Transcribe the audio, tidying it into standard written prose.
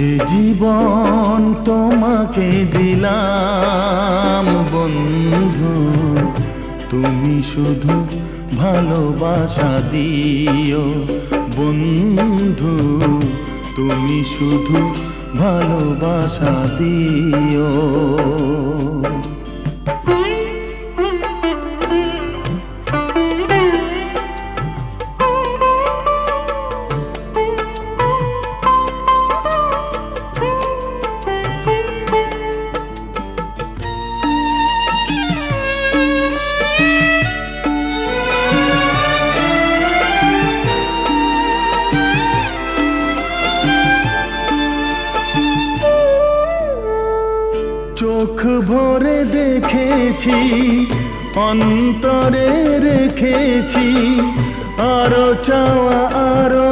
এ জীবন তোমাকে দিলাম বন্ধু, তুমি শুধু ভালোবাসা দিও বন্ধু, তুমি শুধু ভালোবাসা দিও। চোখ ভরে দেখেছি, অন্তরে রেখেছি, আরো চাওয়া আরো